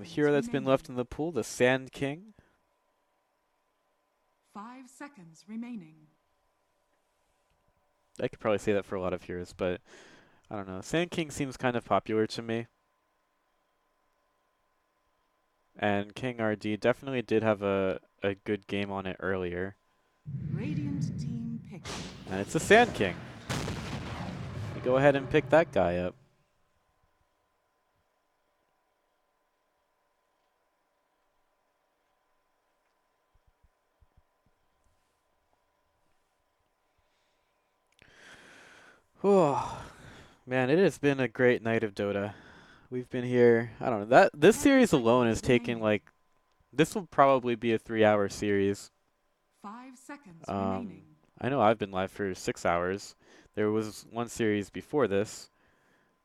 Hero that's been left in the pool, the Sand King. 5 seconds remaining. I could probably say that for a lot of heroes, but I don't know. Sand King seems kind of popular to me. And King RD definitely did have a good game on it earlier. Radiant team pick. And it's the Sand King. You go ahead and pick that guy up. Oh, man, it has been a great night of Dota. We've been here, I don't know, this series alone has taken like, this will probably be a 3-hour series. 5 seconds remaining. I know I've been live for 6 hours. There was one series before this,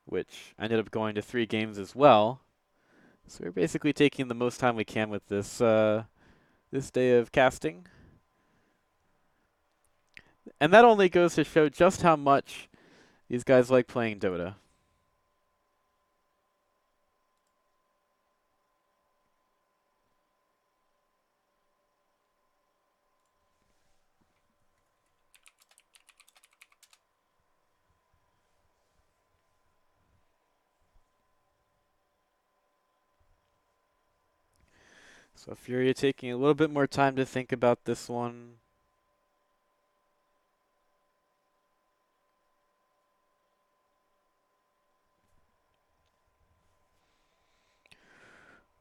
which ended up going to 3 games as well. So we're basically taking the most time we can with this this day of casting. And that only goes to show just how much these guys like playing Dota. So FURIA taking a little bit more time to think about this one.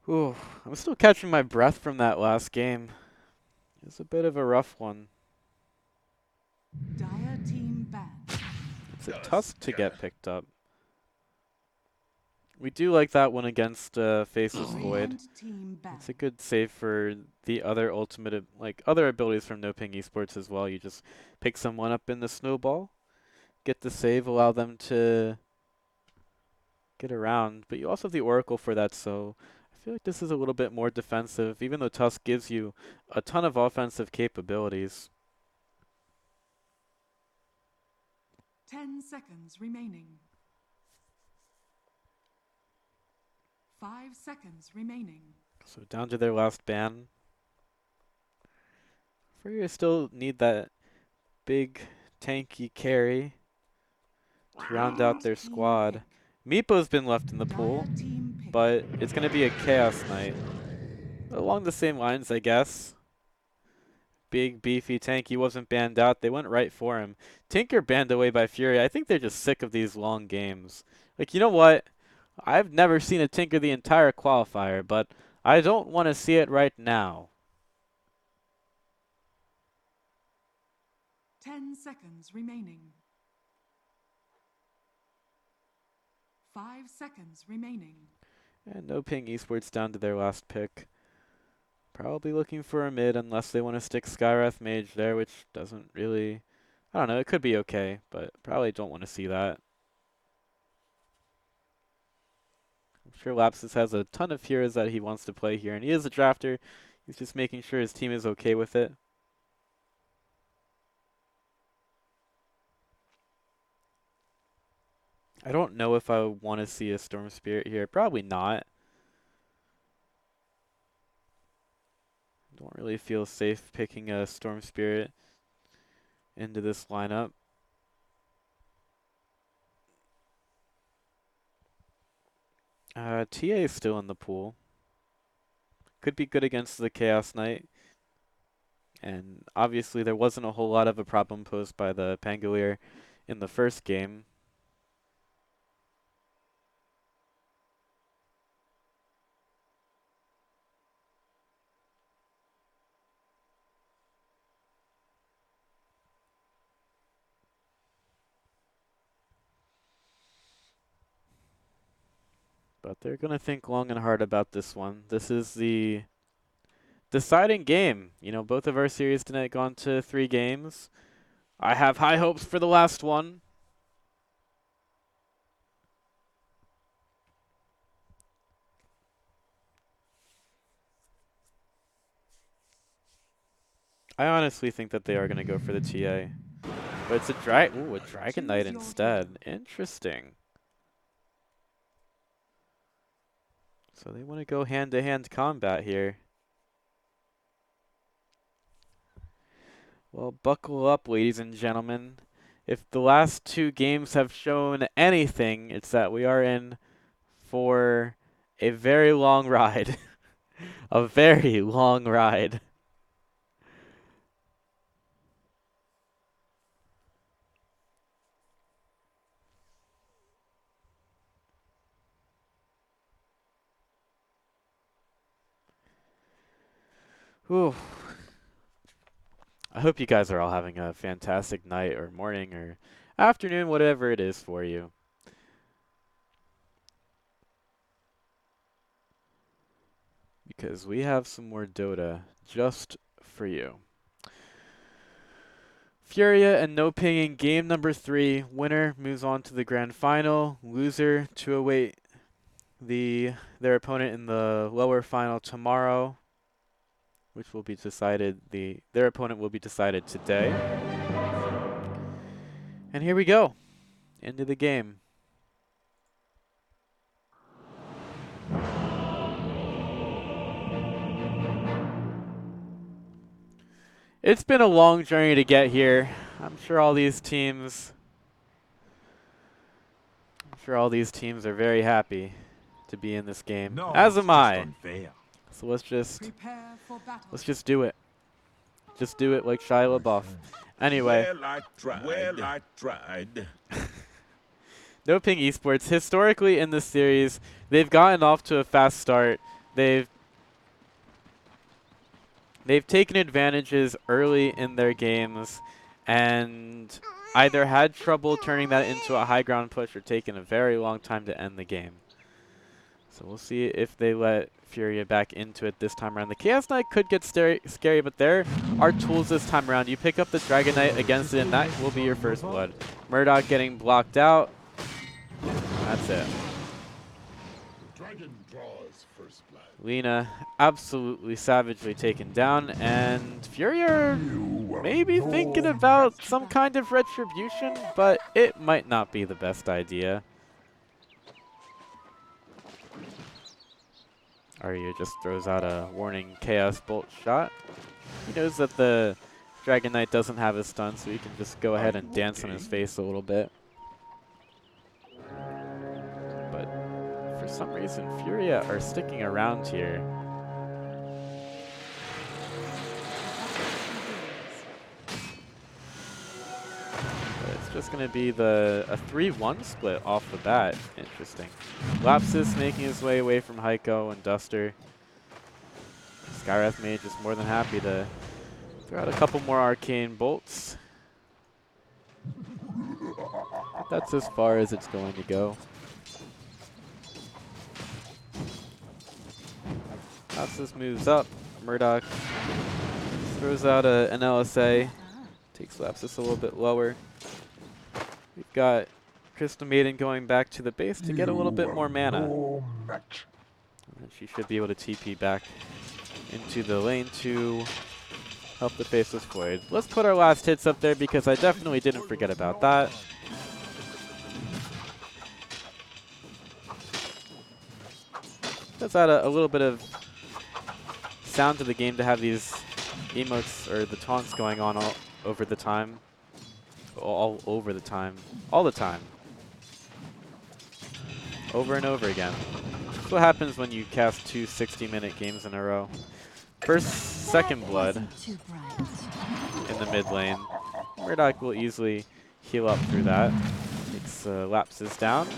Ooh, I'm still catching my breath from that last game. It's a bit of a rough one. Dire team ban. It's a Tusk to get picked up. We do like that one against Faceless Void. It's a good save for the other ultimate, like other abilities from NoPing Esports as well. You just pick someone up in the snowball, get the save, allow them to get around. But you also have the Oracle for that, so I feel like this is a little bit more defensive, even though Tusk gives you a ton of offensive capabilities. 10 seconds remaining. 5 seconds remaining. So down to their last ban. FURIA still need that big tanky carry to round out their squad. Meepo's been left in the pool, but it's going to be a Chaos Knight. Along the same lines, I guess. Big, beefy tank. He wasn't banned out. They went right for him. Tinker banned away by FURIA. I think they're just sick of these long games. Like, you know what? I've never seen a Tinker the entire qualifier, but I don't want to see it right now. 10 seconds remaining. 5 seconds remaining. And NoPing Esports down to their last pick. Probably looking for a mid unless they want to stick Skywrath Mage there, which doesn't really... I don't know, it could be okay, but probably don't want to see that. I'm sure Lapsus has a ton of heroes that he wants to play here, and he is a drafter. He's just making sure his team is okay with it. I don't know if I want to see a Storm Spirit here. Probably not. Don't really feel safe picking a Storm Spirit into this lineup. TA is still in the pool. Could be good against the Chaos Knight. And obviously there wasn't a whole lot of a problem posed by the Pangolier in the first game. But they're going to think long and hard about this one. This is the deciding game. You know, both of our series tonight gone to 3 games. I have high hopes for the last one. I honestly think that they are going to go for the TA. But it's a Dragon Knight instead. Interesting. So they want to go hand-to-hand combat here. Well, buckle up, ladies and gentlemen. If the last two games have shown anything, it's that we are in for a very long ride. A very long ride. Whew. I hope you guys are all having a fantastic night or morning or afternoon, whatever it is for you. Because we have some more Dota just for you. FURIA and NoPing in game number 3. Winner moves on to the grand final. Loser to await their opponent in the lower final tomorrow, which will be decided. Their opponent will be decided today. And here we go, into the game. It's been a long journey to get here. I'm sure all these teams are very happy to be in this game. No, As it's am just I. unfair. So let's just Battle. do it. Just do it like Shia LaBeouf. Anyway. Well, I tried. NoPing Esports, historically in this series, they've gotten off to a fast start. They've taken advantages early in their games and either had trouble turning that into a high ground push or taken a very long time to end the game. So we'll see if they let FURIA back into it this time around. The Chaos Knight could get scary, but there are tools this time around. You pick up the Dragon Knight against it, and that will be your first blood. Murdoch getting blocked out. That's it. Dragon draws first blood. Lina absolutely savagely taken down, and FURIA maybe thinking about some kind of retribution, but it might not be the best idea. Arya just throws out a warning Chaos Bolt shot. He knows that the Dragon Knight doesn't have his stun, so he can just go ahead and dance on his face a little bit. But for some reason, FURIA are sticking around here. But it's just going to be a 3-1 split off the bat. Interesting. Lapsus making his way away from Heiko and Duster. Skywrath Mage is more than happy to throw out a couple more arcane bolts. That's as far as it's going to go. Lapsus moves up. Murdoch throws out an LSA. Takes Lapsus a little bit lower. We've got Crystal Maiden going back to the base to get a little bit more mana. And she should be able to TP back into the lane to help the Faceless Void. Let's put our last hits up there because I definitely didn't forget about that. Let's add a little bit of sound to the game to have these emotes or the taunts going on all over the time. All over the time. All the time. Over and over again. That's what happens when you cast 2 60-minute games in a row. Second blood in the mid lane. Murdoch will easily heal up through that. Takes Lapsus down.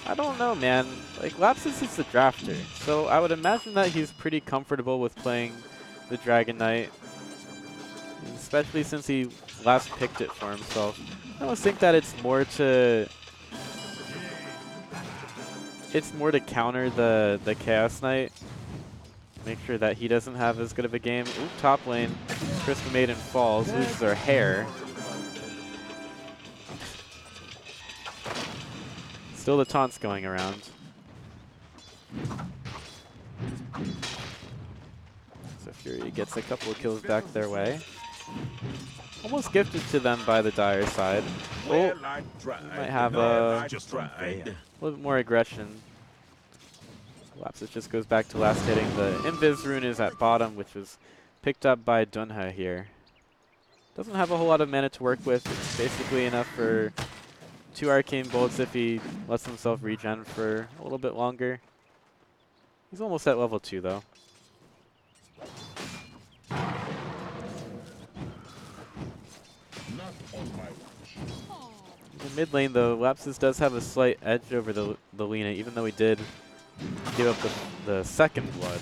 I don't know, man. Like, Lapsus is the drafter, so I would imagine that he's pretty comfortable with playing the Dragon Knight, especially since he last picked it for himself. I almost think that it's more to counter the Chaos Knight. Make sure that he doesn't have as good of a game. Ooh, top lane. Crystal Maiden falls, loses her hair. Still the taunts going around. So FURIA gets a couple of kills back their way. Almost gifted to them by the Dire side. Oh, might have a little bit more aggression. Lapsus just goes back to last hitting. The Invis rune is at bottom, which was picked up by Dunha here. Doesn't have a whole lot of mana to work with. It's basically enough for 2 arcane bolts if he lets himself regen for a little bit longer. He's almost at level 2 though. Not on my watch. In the mid lane though, Lapsus does have a slight edge over the Lina, even though he did give up the second blood.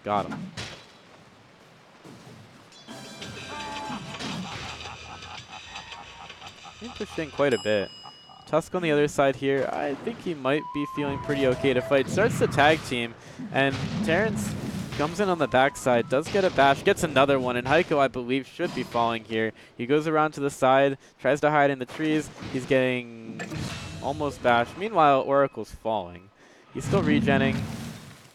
Got him. He pushed in quite a bit. Tusk on the other side here, I think he might be feeling pretty okay to fight. Starts the tag team, and Terrence comes in on the backside, does get a bash, gets another one, and Heiko, I believe, should be falling here. He goes around to the side, tries to hide in the trees. He's getting almost bashed. Meanwhile, Oracle's falling. He's still regenning.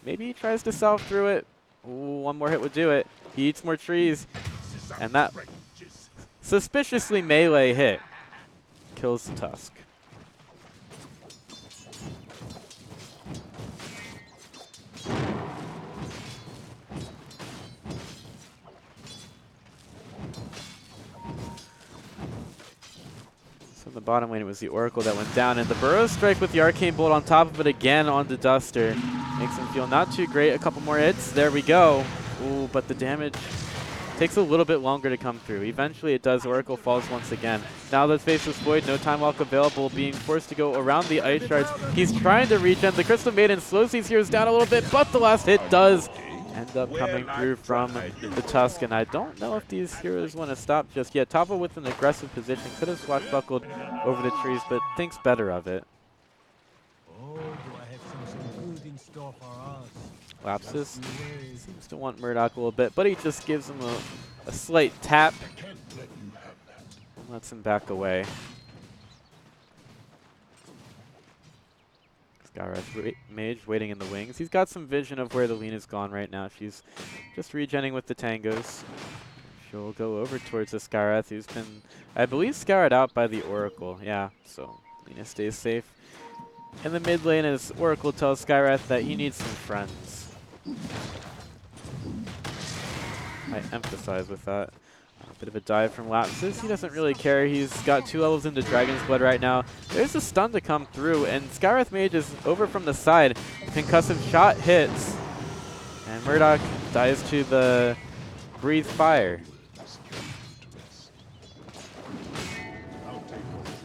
Maybe he tries to salve through it. Ooh, one more hit would do it. He eats more trees, and that suspiciously melee hit kills the Tusk. So in the bottom lane, it was the Oracle that went down, and the Burrow Strike with the Arcane Bolt on top of it again onto Duster. Makes him feel not too great. A couple more hits. There we go. Ooh, but the damage takes a little bit longer to come through. Eventually it does. Oracle falls once again. Now the Faceless Void, no Time Walk available, being forced to go around the Ice Shards. He's trying to regen. The Crystal Maiden slows these heroes down a little bit, but the last hit does end up coming through from the Tusk, and I don't know if these heroes want to stop just yet. Toppo with an aggressive position, could have swashbuckled over the trees, but thinks better of it. Oh, do I have something good in store for us? Lapsus seems to want Murdoch a little bit, but he just gives him a slight tap Can't let you have that. and lets him back away. Skywrath Mage waiting in the wings. He's got some vision of where the Lina's gone right now. She's just regenning with the tangos. She'll go over towards the Skywrath, who's been, I believe, scoured out by the Oracle. Yeah, so Lina stays safe. In the mid lane, as Oracle tells Skywrath that he needs some friends. I emphasize with that. A bit of a dive from Lapsus. He doesn't really care. He's got 2 levels into Dragon's Blood right now. There's a stun to come through, and Skywrath Mage is over from the side. Concussive shot hits, and Murdoch dies to the Breathe Fire.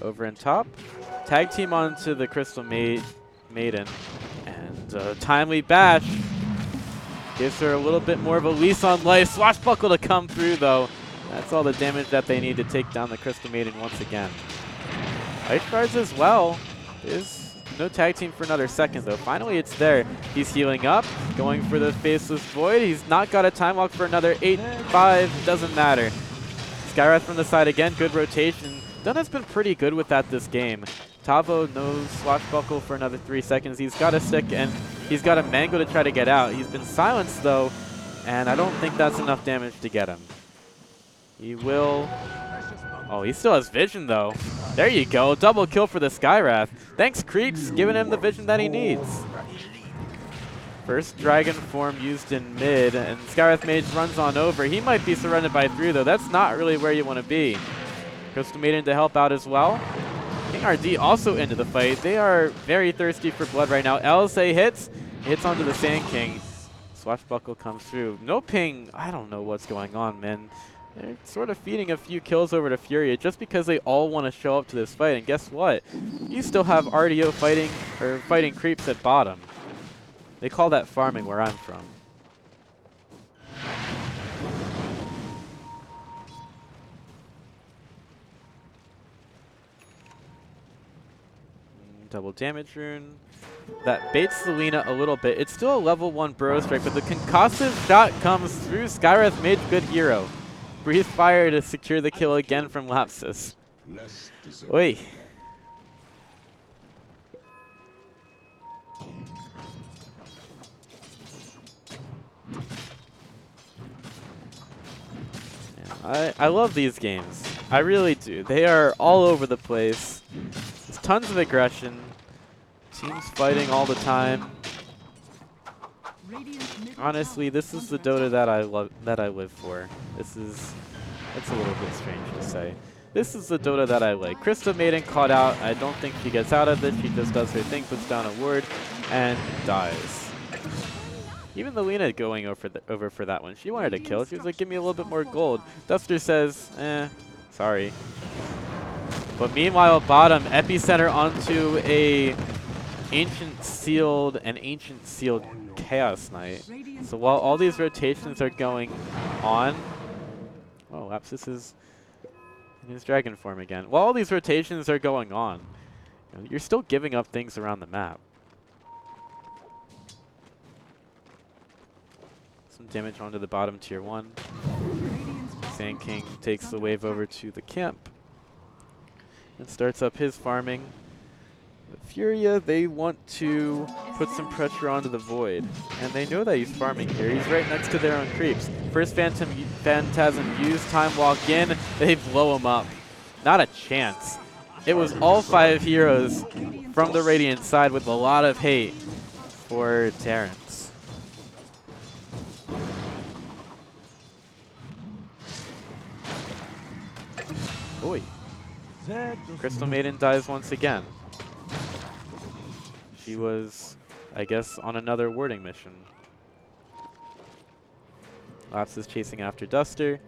Over in top. Tag team onto the Crystal Maiden, and timely bash gives her a little bit more of a lease on life. Swashbuckle to come through though. That's all the damage that they need to take down the Crystal Maiden once again. Ice Shards as well. There's no tag team for another second though. Finally it's there. He's healing up, going for the Faceless Void. He's not got a Time Walk for another 8-5, doesn't matter. Skywrath from the side again, good rotation. Dunna's been pretty good with that this game. Tavo knows Swashbuckle for another 3 seconds. He's got a stick and he's got a Mango to try to get out. He's been silenced though, and I don't think that's enough damage to get him. He will... Oh, he still has vision though. There you go, double kill for the Skywrath. Thanks Creeps, giving him the vision that he needs. First dragon form used in mid, and Skywrath Mage runs on over. He might be surrounded by 3 though. That's not really where you want to be. Crystal Maiden to help out as well. King RD also into the fight. They are very thirsty for blood right now. LSA hits onto the Sand King. Swashbuckle comes through. NoPing, I don't know what's going on, man. They're sort of feeding a few kills over to FURIA just because they all want to show up to this fight. And guess what? You still have RDO fighting creeps at bottom. They call that farming where I'm from. Double damage rune. That baits the Lina a little bit. It's still a level 1 Burrow Strike, but the concussive shot comes through. Skywrath Mage, good hero. Breathe Fire to secure the kill again from Lapsus. Oi. I love these games. I really do. They are all over the place. There's tons of aggression. Teams fighting all the time. Radiant's middle Honestly, tower this is is the under Dota attack. that I love, that I live for. That's a little bit strange to say. This is the Dota that I like. Crystal Maiden caught out. I don't think she gets out of this. She just does her thing, puts down a ward, and dies. Even the Lena going over for that one. She wanted to kill. She was like, give me a little bit more gold. Duster says, sorry. But meanwhile, bottom, Epicenter onto a Ancient Sealed Chaos Knight. So while all these rotations are going on, oh, Lapsus is in his dragon form again. While all these rotations are going on, you're still giving up things around the map. Some damage onto the bottom tier 1. Sand King takes the wave over to the camp and starts up his farming. The Furia, they want to put some pressure onto the Void, and they know that he's farming here. He's right next to their own creeps. First Phantasm use, time walk in, they blow him up. Not a chance. It was all 5 heroes from the Radiant side with a lot of hate for Terrence. Boy. Crystal Maiden dies once again. She was, I guess, on another warding mission. Laps is chasing after Duster.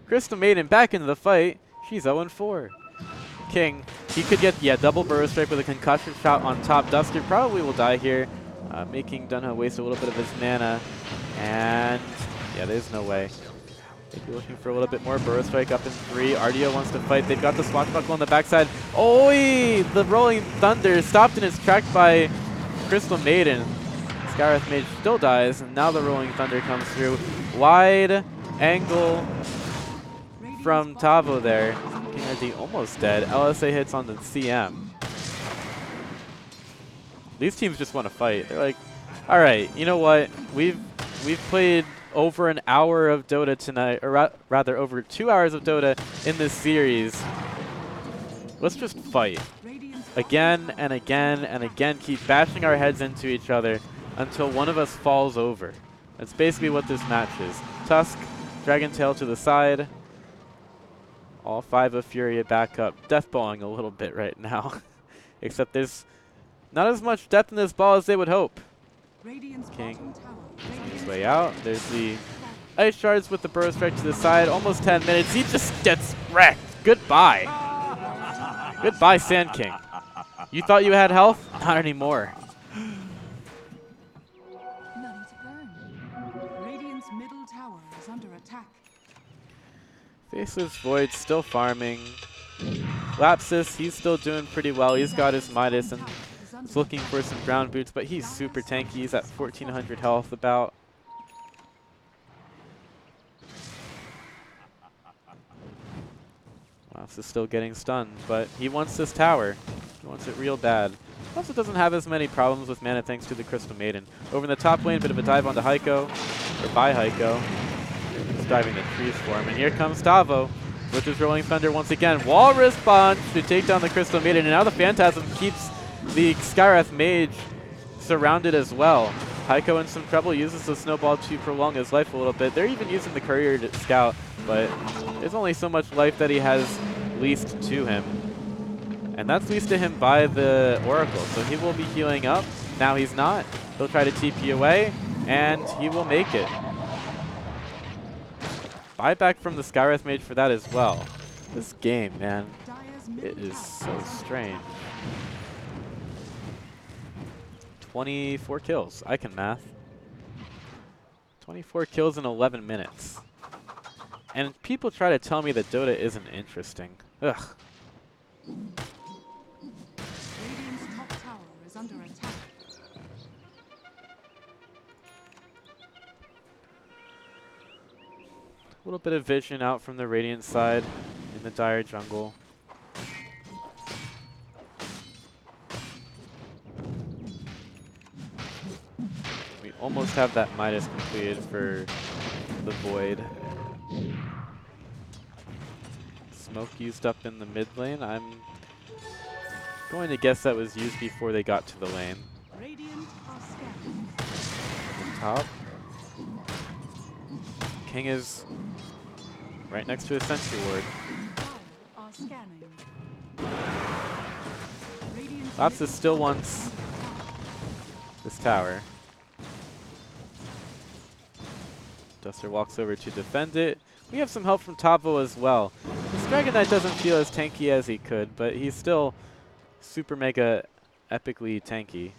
Crystal Maiden back into the fight. She's 0-4. King, he could get, double burrow strike with a concussion shot on top. Duster probably will die here, making Dunha waste a little bit of his mana. And, there's no way. Maybe looking for a little bit more. Burrow strike up in 3. Ardio wants to fight. They've got the swashbuckle on the backside. Oi! The Rolling Thunder stopped in its track by Crystal Maiden. Skywrath Mage still dies, and now the Rolling Thunder comes through. Wide angle from Tavo there. King ID almost dead. LSA hits on the CM. These teams just want to fight. They're like, all right, you know what? We've played over an hour of Dota tonight, or rather over 2 hours of Dota in this series. Let's just fight. Again and again and again, keep bashing our heads into each other until one of us falls over. That's basically what this match is. Tusk, Dragon Tail to the side. All 5 of Furia back up. Deathballing a little bit right now. Except there's not as much depth in this ball as they would hope. King on his way out. There's the Ice Shards with the Burrow Strike to the side. Almost 10 minutes. He just gets wrecked. Goodbye. Goodbye, Sand King. You thought you had health? Not anymore. None to burn. Radiant's middle tower is under attack. Faceless Void still farming. Lapsus, he's still doing pretty well. He's got his Midas and is looking for some ground boots, but he's super tanky. He's at 1400 health about. Lapsus still getting stunned, but he wants this tower. He wants it real bad. Also doesn't have as many problems with mana thanks to the Crystal Maiden. Over in the top lane, bit of a dive onto Heiko, or by Heiko. He's diving the trees for him, and here comes Tavo with his Rolling Thunder once again. Walrus Punch to take down the Crystal Maiden, and now the Phantasm keeps the Skywrath Mage surrounded as well. Heiko in some trouble, uses the Snowball to prolong his life a little bit. They're even using the Courier to scout, but there's only so much life that he has leased to him. And that's leased to him by the Oracle, so he will be healing up. Now he's not. He'll try to TP away, and he will make it. Buyback from the Skywrath Mage for that as well. This game, man, it is so strange. 24 kills. I can math. 24 kills in 11 minutes. And people try to tell me that Dota isn't interesting. Ugh. Radiant's top tower is under attack. A little bit of vision out from the Radiant side in the dire jungle. We almost have that Midas completed for the Void. Smoke used up in the mid lane. I'm going to guess that was used before they got to the lane. Radiant are scanning. top. King is right next to a sentry ward. Are scanning. Radiant's Lapsus middle still tower wants is under attack. this tower. Duster walks over to defend it. We have some help from Tavo as well. This Dragon Knight doesn't feel as tanky as he could, but he's still super mega epically tanky.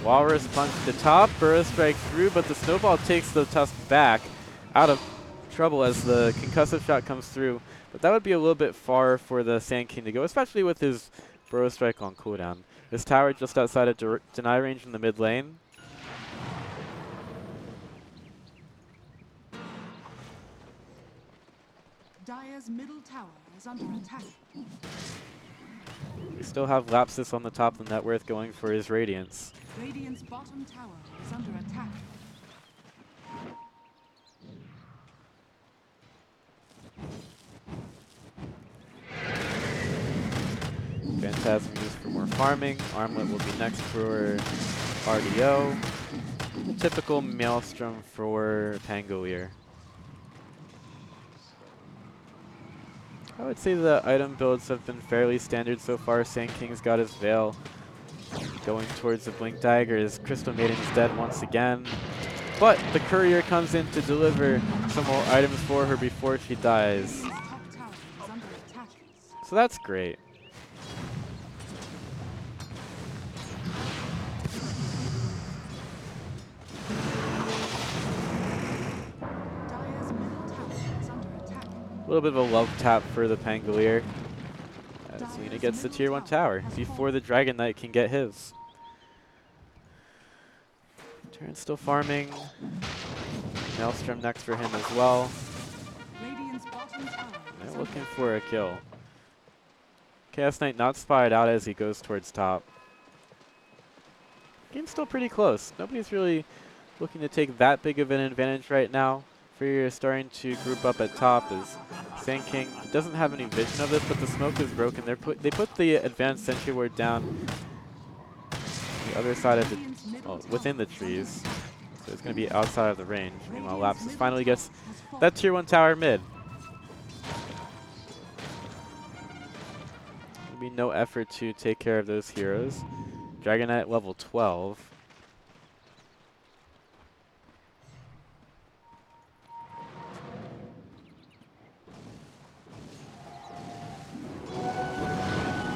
Walrus punch to top, Burrow strike through, but the snowball takes the Tusk back out of trouble as the concussive shot comes through. But that would be a little bit far for the Sand King to go, especially with his Burrow strike on cooldown. This tower just outside of deny range in the mid lane. Dire's middle tower is under attack. We still have Lapsus on the top of the net worth going for his Radiance. Radiant's bottom tower is under attack. Phantasm used for more farming. Armlet will be next for RDO. Typical Maelstrom for Pangolier. I would say the item builds have been fairly standard so far. Sand King's got his Veil going towards the Blink Dagger. His Crystal Maiden's dead once again. But the Courier comes in to deliver some more items for her before she dies. Radiant's top tower is under attack. So that's great. Dire's middle tower is under attack. A little bit of a love tap for the Pangolier. As Lena gets the tier 1 tower before the Dragon Knight can get his. Terran's still farming. Maelstrom next for him as well. Radiant's bottom tower is They're under looking for a kill. Chaos Knight not spied out as he goes towards top. Game's still pretty close. Nobody's really looking to take that big of an advantage right now. FURIA is starting to group up at top as Sand King doesn't have any vision of this, but the smoke is broken. They put the advanced sentry ward down the other side of the, within the trees. So it's going to be outside of the range. Meanwhile, Lapsus finally gets that tier 1 tower mid. There'll be no effort to take care of those heroes. Dragon Knight level 12.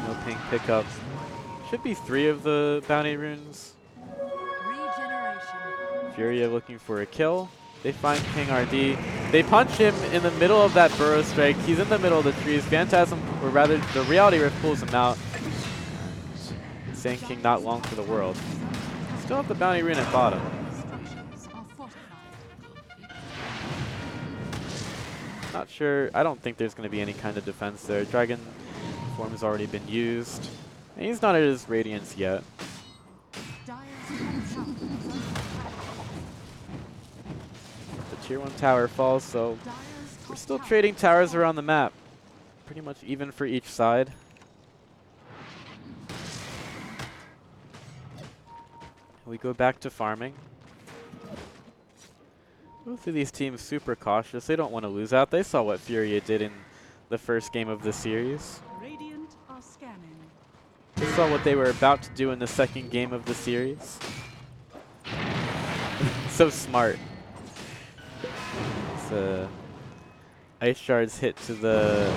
NoPing pickup. Should be 3 of the bounty runes. regeneration. FURIA looking for a kill. They find King RD. They punch him in the middle of that Burrow strike. He's in the middle of the trees. Phantasm, or rather the Reality Rift pulls him out. Sand King not long for the world. Still have the bounty rune at bottom. Structures are fortified. Not sure. I don't think there's going to be any kind of defense there. Dragon form has already been used. And he's not at his Radiance yet. Dire's top tower is under attack. The tier 1 tower falls, so Dire's we're top still tower trading is towers falling. around the map. Pretty much even for each side. We go back to farming. Both of these teams super cautious. They don't want to lose out. They saw what FURIA did in the first game of the series. Radiant are scanning. They saw what they were about to do in the second game of the series. So smart. So Ice Shards hit to the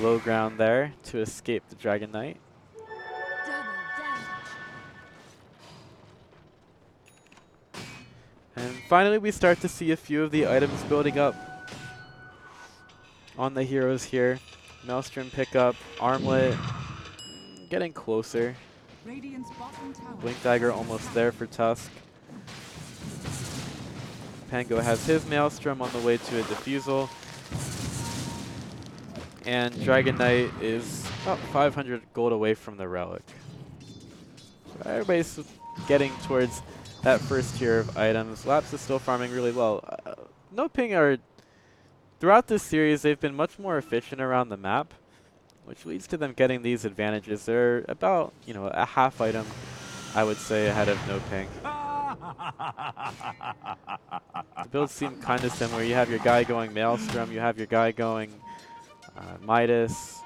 low ground there to escape the Dragon Knight. And finally we start to see a few of the items building up on the heroes here. Maelstrom pickup, Armlet, getting closer. Radiant's bottom tower. Blink Dagger almost there for Tusk. Pango has his Maelstrom on the way to a Diffusal. And Dragon Knight is about 500 gold away from the Relic. So everybody's getting towards that first tier of items. Laps is still farming really well. NoPing are, throughout this series, they've been much more efficient around the map, which leads to them getting these advantages. They're about, a half item, I would say, ahead of NoPing. The builds seem kind of similar. You have your guy going Maelstrom, you have your guy going Midas,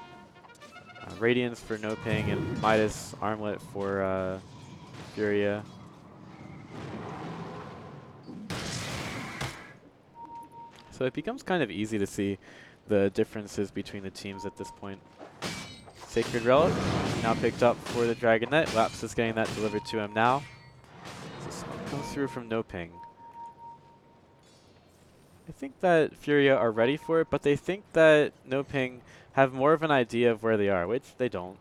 Radiance for NoPing, and Midas Armlet for FURIA. So it becomes kind of easy to see the differences between the teams at this point. Sacred Relic, now picked up for the Dragon Knight. Laps is getting that delivered to him now. So smoke comes through from NoPing. I think that FURIA are ready for it, but they think that NoPing have more of an idea of where they are, which they don't.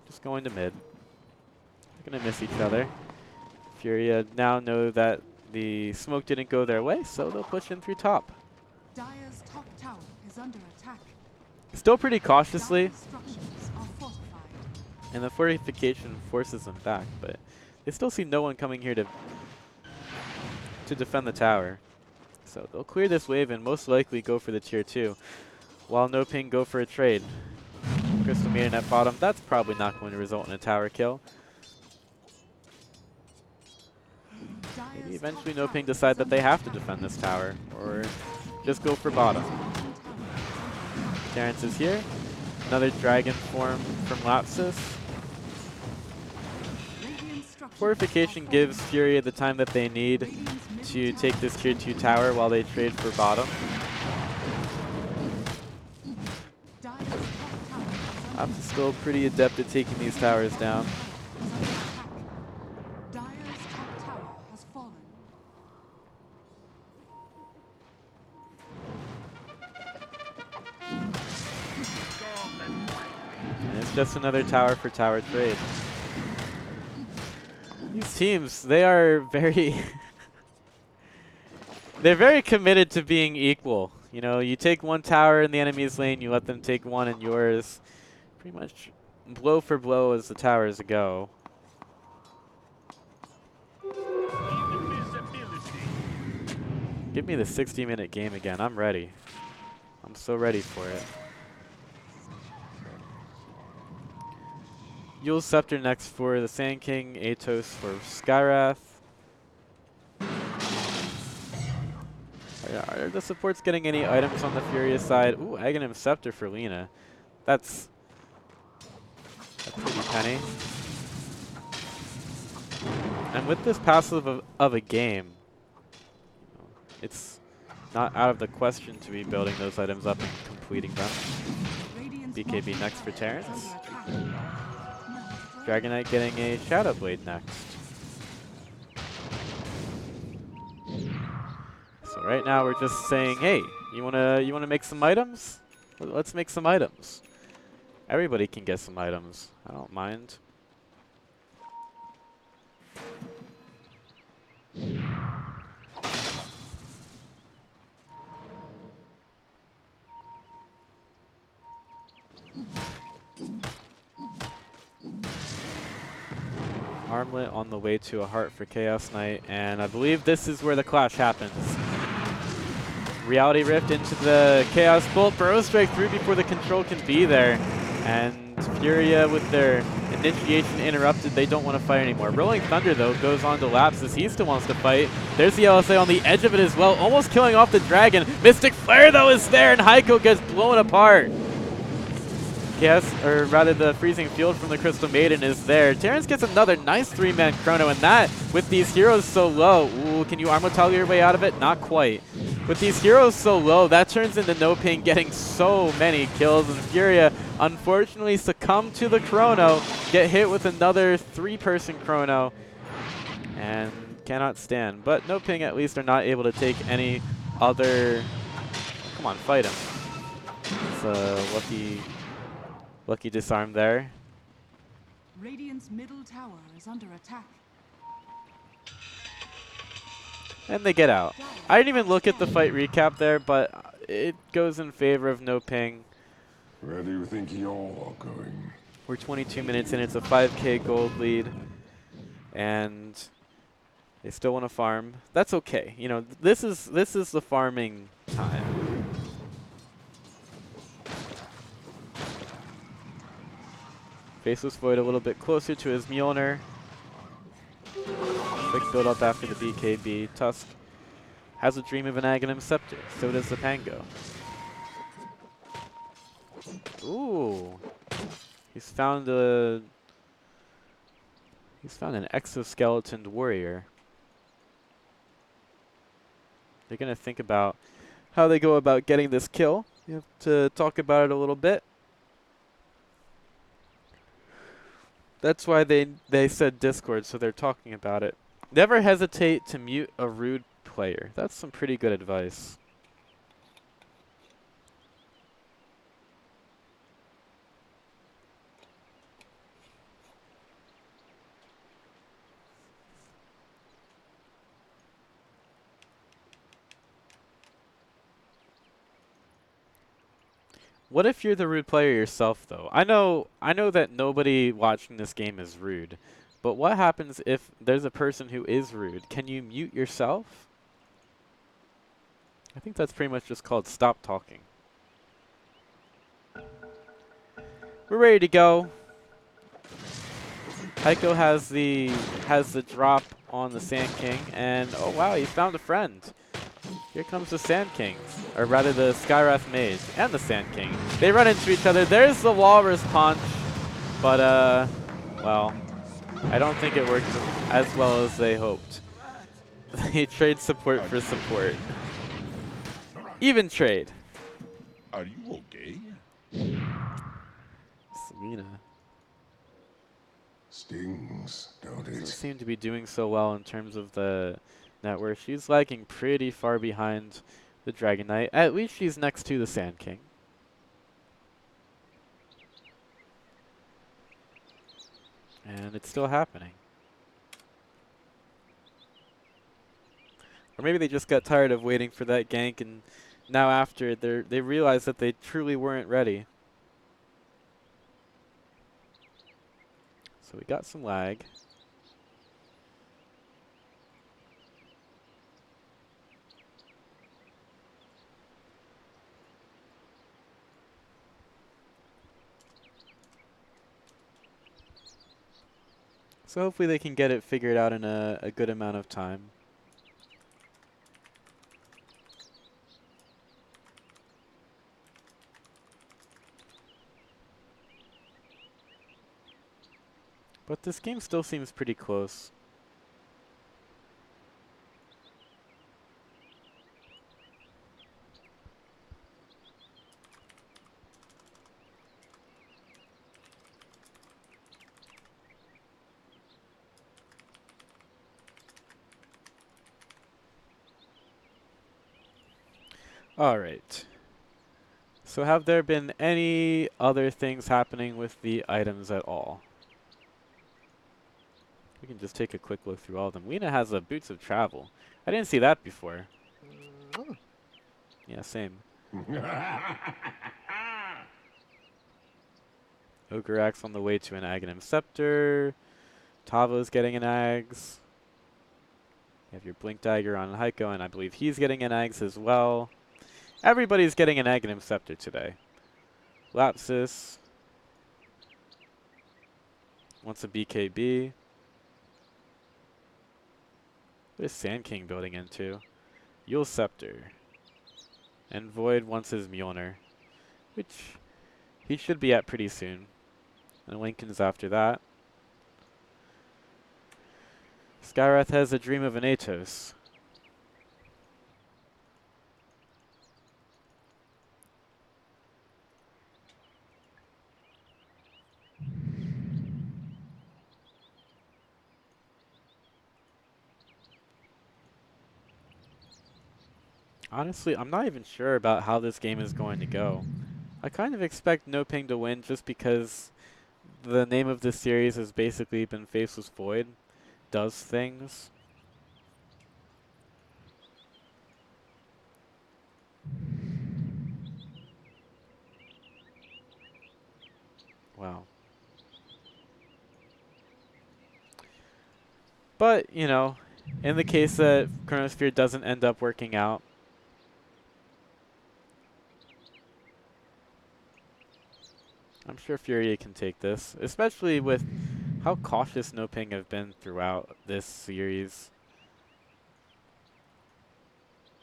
Just going to mid. They're going to miss each other. FURIA now know that the smoke didn't go their way, so they'll push in through top. Dire's top tower is under attack. Still pretty cautiously, Dire's structures are fortified. and the fortification forces them back, but they still see no one coming here to defend the tower. So they'll clear this wave and most likely go for the tier 2, while NoPing go for a trade. Crystal Maiden at bottom, that's probably not going to result in a tower kill. Maybe eventually NoPing decide that they have to defend this tower, or just go for bottom. Terrence is here. Another dragon form from Lapsus. Fortification gives FURIA the time that they need to take this tier 2 tower while they trade for bottom. Lapsus is still pretty adept at taking these towers down. And it's just another tower for tower trade. These teams, they are very they're very committed to being equal. You know, you take one tower in the enemy's lane, you let them take one in yours. Pretty much blow for blow as the towers go. Give me the 60-minute game again. I'm ready. I'm so ready for it. Yule's Scepter next for the Sand King, Atos for Skyrath. Are the supports getting any items on the FURIA side? Ooh, Aghanim Scepter for Lina. That's a pretty penny. And with this passive of a game, it's not out of the question to be building those items up and completing them. BKB next for Terrence. Dragon Knight getting a Shadow Blade next. So right now we're just saying, hey, you wanna make some items? Let's make some items. Everybody can get some items. I don't mind. Armlet on the way to a heart for Chaos Knight, and I believe this is where the clash happens. Reality Rift into the Chaos Bolt, Burrow Strike through before the control can be there, and FURIA with their initiation interrupted, they don't want to fight anymore. Rolling Thunder though goes on to Lapsus, he still wants to fight. There's the LSA on the edge of it as well, almost killing off the Dragon. Mystic Flare though is there, and Heiko gets blown apart. Chaos, or rather the Freezing Field from the Crystal Maiden is there. Terrence gets another nice 3-man chrono, and that, with these heroes so low, ooh, can you armor toggle your way out of it? Not quite. With these heroes so low, that turns into NoPing getting so many kills, and FURIA unfortunately succumb to the chrono, get hit with another 3-person chrono, and cannot stand. But NoPing at least are not able to take any other... Come on, fight him. It's a lucky disarm there. Radiant's middle tower is under attack. And they get out. I didn't even look at the fight recap there, but it goes in favor of NoPing. Where do you think you're going? We're 22 minutes in. It's a 5K gold lead. And they still want to farm. That's okay. You know, this is the farming time. Faceless Void a little bit closer to his Mjolnir. Quick build up after the BKB. Tusk has a dream of an Aghanim Scepter. So does the Pango. Ooh. He's found an exoskeleton warrior. They're gonna think about how they go about getting this kill. You have to talk about it a little bit. That's why they said Discord, so they're talking about it. Never hesitate to mute a rude player. That's some pretty good advice. What if you're the rude player yourself, though? I know that nobody watching this game is rude, but what happens if there's a person who is rude? Can you mute yourself? I think that's pretty much just called stop talking. We're ready to go. Heiko has the drop on the Sand King, and oh wow, he found a friend. Here comes the Sand Kings, or rather the Skywrath Mage and the Sand King. They run into each other. There's the Walrus Punch, but well, I don't think it worked as well as they hoped. They trade support for support. Even trade. Are you okay? Selena Stings, don't doesn't it? seem to be doing so well in terms of the net worth. She's lagging pretty far behind the Dragon Knight. At least she's next to the Sand King. And it's still happening. Or maybe they just got tired of waiting for that gank, and now after they realize that they truly weren't ready. So we got some lag. So hopefully they can get it figured out in a good amount of time. But this game still seems pretty close. Alright. So have there been any other things happening with the items at all? We can just take a quick look through all of them. Lena has a Boots of Travel. I didn't see that before. Yeah, same. Ogre Axe on the way to an Aghanim Scepter. Tavo's getting an Ags. You have your Blink Dagger on Heiko, and I believe he's getting an Ags as well. Everybody's getting an Aghanim Scepter today. Lapsus wants a BKB. What is Sand King building into? Yule Scepter. And Void wants his Mjolnir, which he should be at pretty soon. And Lincoln's after that. Skywrath has a dream of an Atos. Honestly, I'm not even sure about how this game is going to go. I kind of expect NoPing to win just because the name of this series has basically been Faceless Void. Does things. Wow. But, you know, in the case that Chronosphere doesn't end up working out, I'm sure Furia can take this, especially with how cautious NoPing have been throughout this series.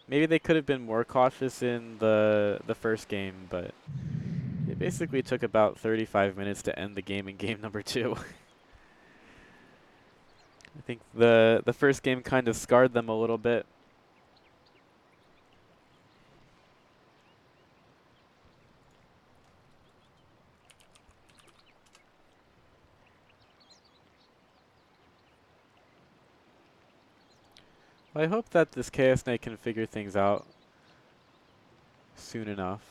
Maybe they could have been more cautious in the first game, but it basically took about 35 minutes to end the game in game number 2. I think the first game kind of scarred them a little bit. I hope that this Chaos Knight can figure things out soon enough.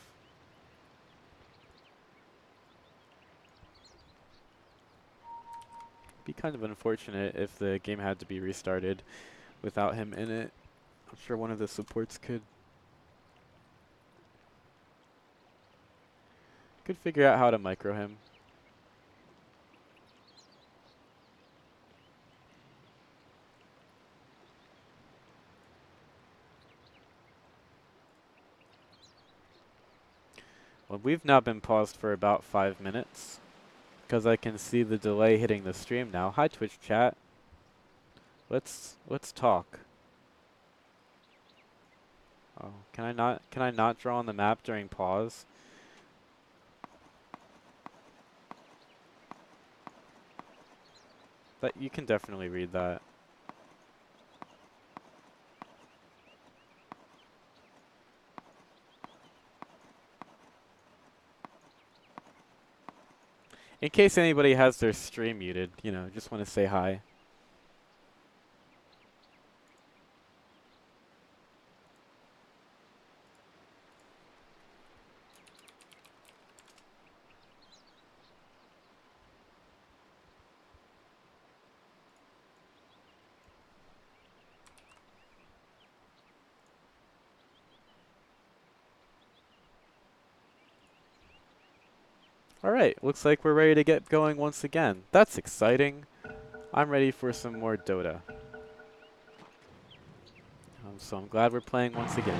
Be kind of unfortunate if the game had to be restarted without him in it. I'm sure one of the supports could figure out how to micro him. Well, we've now been paused for about 5 minutes because I can see the delay hitting the stream now. Hi Twitch chat. Let's talk. Oh, can I not draw on the map during pause? But you can definitely read that. In case anybody has their stream muted, you know, just want to say hi. Alright, looks like we're ready to get going once again. That's exciting. I'm ready for some more Dota. So I'm glad we're playing once again.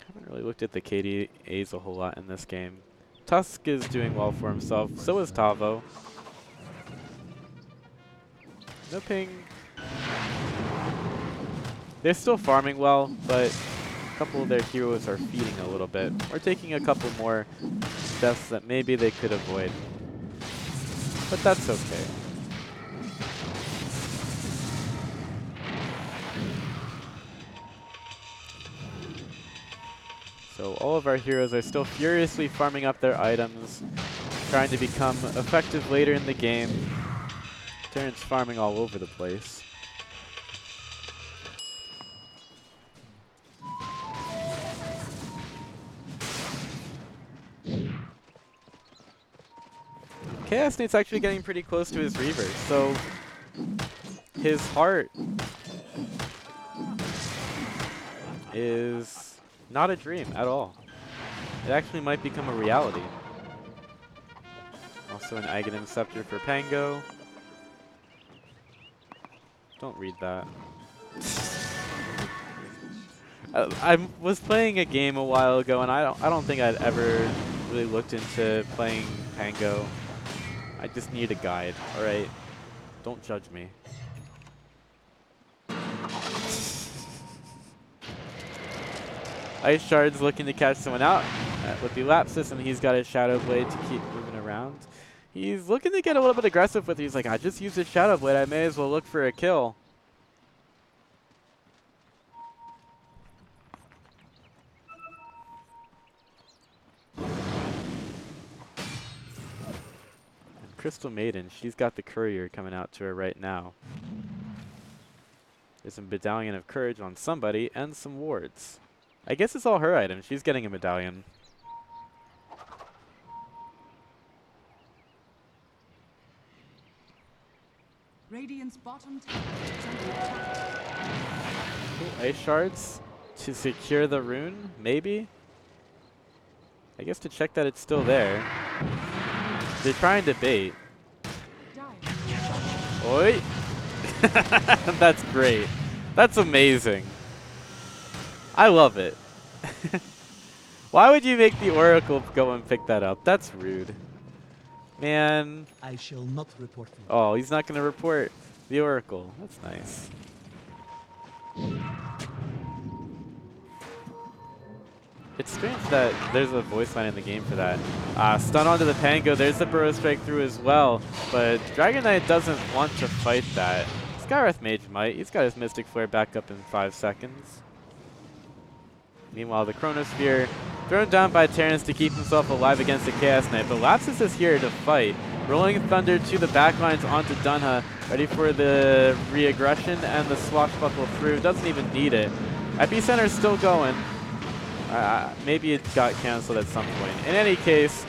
Haven't really looked at the KDAs a whole lot in this game. Tusk is doing well for himself, so is Tavo. NoPing. They're still farming well, but a couple of their heroes are feeding a little bit, or taking a couple more deaths that maybe they could avoid. But that's okay. So all of our heroes are still furiously farming up their items, trying to become effective later in the game. Terran's farming all over the place. Chaos Knight's actually getting pretty close to his Reaver, so his heart is not a dream at all. It actually might become a reality. Also an Aghanim Scepter for Pango. Don't read that. I was playing a game a while ago, and I don't think I'd ever really looked into playing Pango. I just need a guide, alright? Don't judge me. Ice Shard's looking to catch someone out with the Lapsus, and he's got his Shadow Blade to keep moving around. He's looking to get a little bit aggressive with it. He's like, I just used his Shadow Blade. I may as well look for a kill. Crystal Maiden, she's got the courier coming out to her right now. There's some Medallion of Courage on somebody and some wards. I guess it's all her items. She's getting a medallion. Radiant's bottom tower is under attack. Cool. Ice shards to secure the rune, maybe? I guess to check that it's still there. They're trying to bait. Oi! That's great. That's amazing. I love it. Why would you make the Oracle go and pick that up? That's rude. Man. I shall not report you. Oh, he's not going to report the Oracle. That's nice. It's strange that there's a voice line in the game for that. Stun onto the Pango. There's the Burrow Strike through as well. But Dragon Knight doesn't want to fight that. Skywrath Mage might. He's got his Mystic Flare back up in 5 seconds. Meanwhile, the Chronosphere thrown down by Terrence to keep himself alive against the Chaos Knight. But Lapsus is here to fight. Rolling Thunder to the backlines onto Dunha. Ready for the re-aggression and the swashbuckle through. Doesn't even need it. Epicenter's still going. Maybe it got canceled at some point. In any case,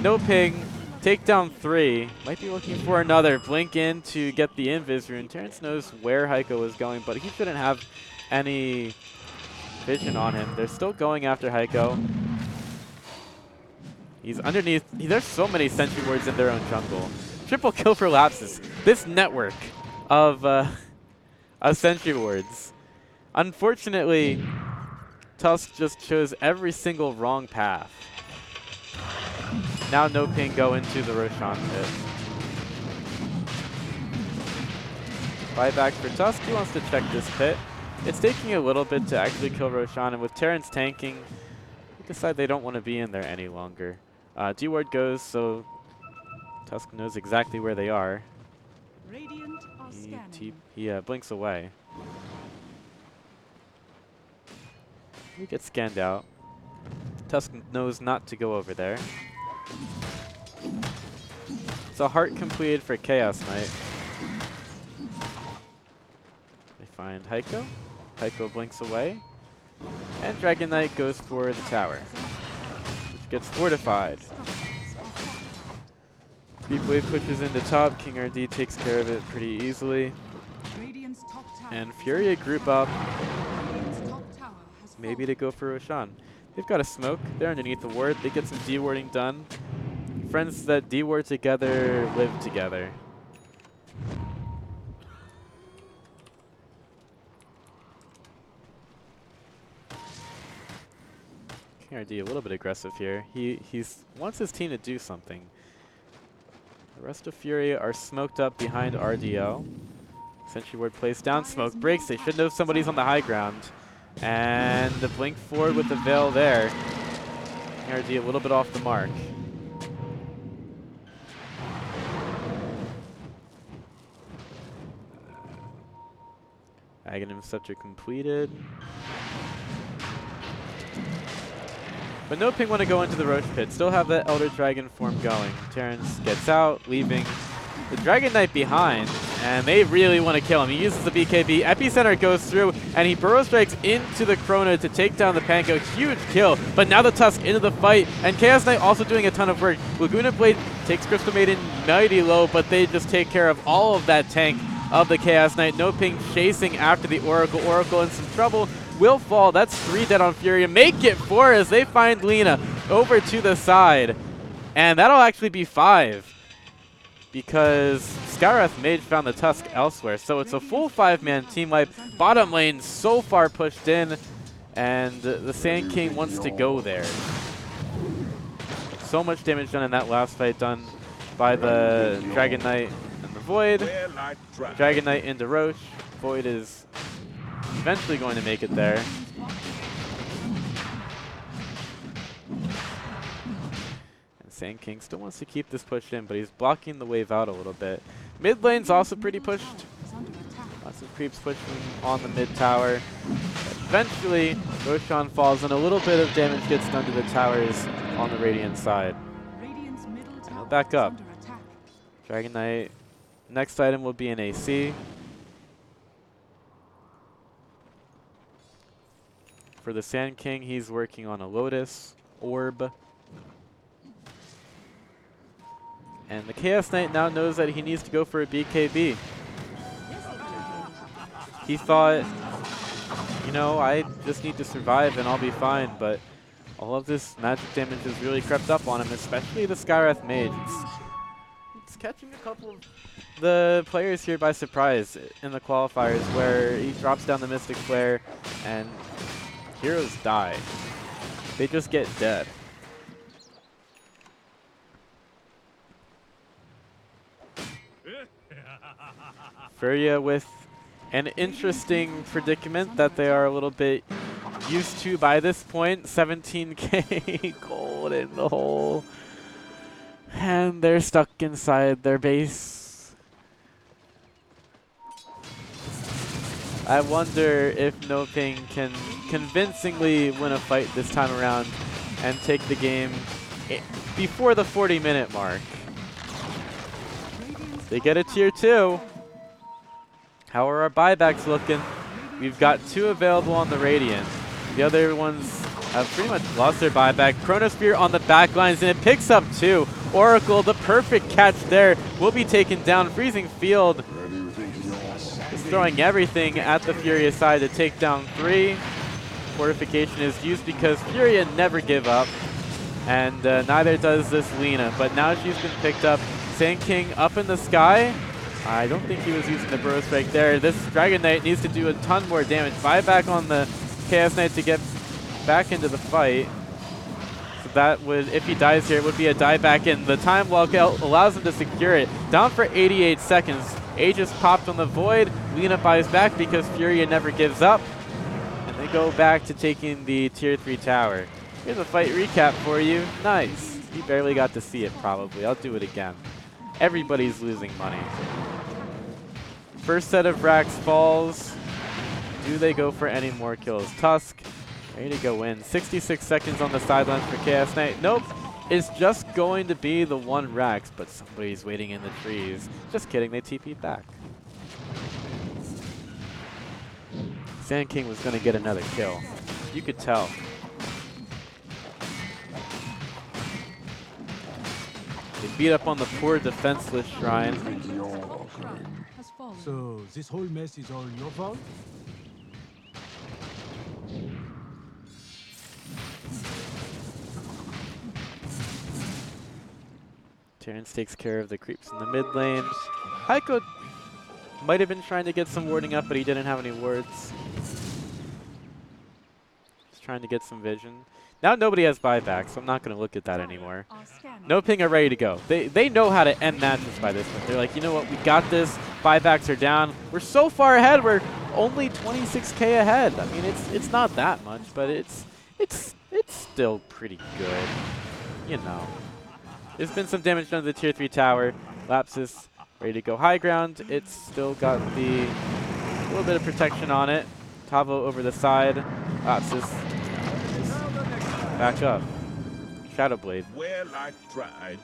NoPing, takedown 3. Might be looking for another. Blink in to get the Invis rune. Terrence knows where Heiko is going, but he shouldn't have any vision on him. They're still going after Heiko. He's underneath. There's so many sentry wards in their own jungle. Triple kill for Lapsus. This network of sentry wards. Unfortunately, Tusk just chose every single wrong path. Now NoPing go into the Roshan pit. Buyback for Tusk. He wants to check this pit. It's taking a little bit to actually kill Roshan, and with Terrence tanking, they decide they don't want to be in there any longer. D-Ward goes, so Tusk knows exactly where they are. Radiant are scanning. He blinks away. He gets scanned out. Tusk knows not to go over there. It's a heart completed for Chaos Knight. They find Heiko. Heiko blinks away. And Dragon Knight goes for the tower, which gets fortified. Deep Wave pushes into top. King RD takes care of it pretty easily. And FURIA group up. Maybe to go for Roshan. They've got a smoke. They're underneath the ward. They get some D-warding done. Friends that D-ward together live together. King RD a little bit aggressive here. He wants his team to do something. The rest of FURIA are smoked up behind RDL. Sentry ward placed down. Smoke breaks. They should know somebody's on the high ground. And the blink forward with the veil there. RD a little bit off the mark. Aghanim Scepter completed. But NoPing want to go into the Roach Pit. Still have that Elder Dragon form going. Terrence gets out, leaving the Dragon Knight behind, and they really want to kill him. He uses the BKB. Epicenter goes through, and he Burrow Strikes into the Chrono to take down the Panko. Huge kill, but now the Tusk into the fight, and Chaos Knight also doing a ton of work. Laguna Blade takes Crystal Maiden mighty low, but they just take care of all of that tank of the Chaos Knight. NoPing chasing after the Oracle. Oracle in some trouble. Will fall. That's 3 dead on FURIA. Make it 4 as they find Lina over to the side. And that'll actually be 5. Because Skywrath Mage found the Tusk elsewhere. So it's a full 5-man team wipe. Bottom lane so far pushed in. And the Sand King wants to go there. So much damage done in that last fight done by the Dragon Knight and the Void. Dragon Knight into Roche. Void is eventually going to make it there. And Sand King still wants to keep this push in, but he's blocking the wave out a little bit. Mid lane's also pretty pushed. Lots of creeps pushing on the mid tower. Eventually, Roshan falls and a little bit of damage gets done to the towers on the Radiant side. And he'll back up. Dragon Knight. Next item will be an AC. For the Sand King, he's working on a Lotus Orb. And the Chaos Knight now knows that he needs to go for a BKB. He thought, you know, I just need to survive and I'll be fine, but all of this magic damage has really crept up on him, especially the Skywrath Mage. It's catching a couple of the players here by surprise in the qualifiers, where he drops down the Mystic Flare and heroes die. They just get dead. FURIA with an interesting predicament that they are a little bit used to by this point. 17k gold in the hole. And they're stuck inside their base. I wonder if NoPing can convincingly win a fight this time around and take the game before the 40-minute mark. They get a tier 2. How are our buybacks looking? We've got 2 available on the Radiant. The other ones have pretty much lost their buyback. Chronosphere on the back lines, and it picks up 2. Oracle, the perfect catch there, will be taken down. Freezing Field is throwing everything at the FURIA side to take down 3. Fortification is used because FURIA never give up, and neither does this Lina. But now she's been picked up. Sand King up in the sky. I don't think he was using the Burrow Strike there. This Dragon Knight needs to do a ton more damage. Buyback on the Chaos Knight to get back into the fight. So that would, if he dies here, it would be a die back in. The time walk allows him to secure it. Down for 88 seconds. Aegis popped on the Void. Lina buys back because FURIA never gives up. And they go back to taking the tier 3 tower. Here's a fight recap for you. Nice. You barely got to see it probably. I'll do it again. Everybody's losing money. First set of racks falls. Do they go for any more kills? Tusk, ready to go in. 66 seconds on the sidelines for Chaos Knight. Nope. It's just going to be the 1 racks, but somebody's waiting in the trees. Just kidding, they TP'd back. Sand King was going to get another kill. You could tell. They beat up on the poor defenseless Shrine. So, this whole mess is all your fault? Terrence takes care of the creeps in the mid lane. Heiko might have been trying to get some warding up, but he didn't have any wards. Just trying to get some vision. Now nobody has buyback, so I'm not going to look at that anymore. NoPing are ready to go. They know how to end matches by this point. They're like, you know what, we got this. Buybacks are down. We're so far ahead. We're only 26k ahead. I mean, it's not that much, but it's still pretty good. You know. There's been some damage done to the tier 3 tower. Lapsus ready to go high ground. It's still got the little bit of protection on it. Tavo over the side. Lapsus back up. Shadow Blade. Well, I tried.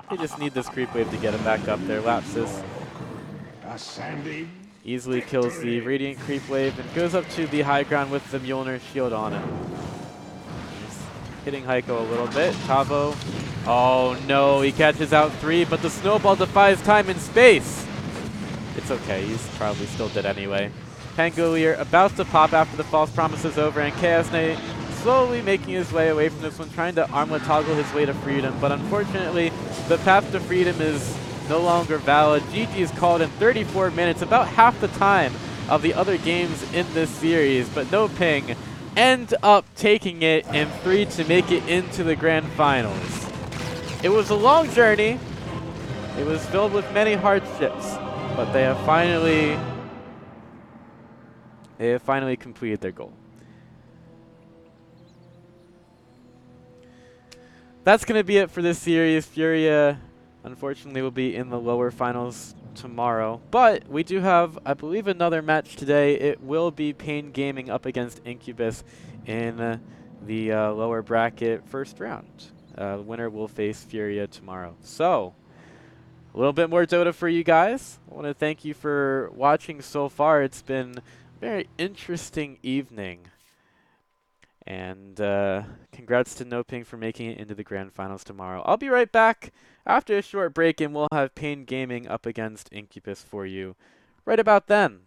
They just need this creep wave to get him back up there. Lapsus easily kills the Radiant creep wave and goes up to the high ground with the Mjolnir shield on him. He's hitting Heiko a little bit. Tavo. Oh no, he catches out 3, but the snowball defies time and space. It's okay, he's probably still dead anyway. Pangolier about to pop after the false promise is over, and Chaos Knight slowly making his way away from this one, trying to armlet toggle his way to freedom. But unfortunately, the path to freedom is no longer valid. GG is called in 34 minutes, about half the time of the other games in this series. But NoPing end up taking it in 3 to make it into the grand finals. It was a long journey. It was filled with many hardships, but they have finally completed their goal. That's going to be it for this series. FURIA, unfortunately, will be in the lower finals tomorrow. But we do have, I believe, another match today. It will be Pain Gaming up against Incubus in the lower bracket first round. The winner will face FURIA tomorrow. So, a little bit more Dota for you guys. I want to thank you for watching so far. It's been very interesting evening. And congrats to NoPing for making it into the grand finals tomorrow. I'll be right back after a short break, and we'll have Pain Gaming up against Incubus for you right about then.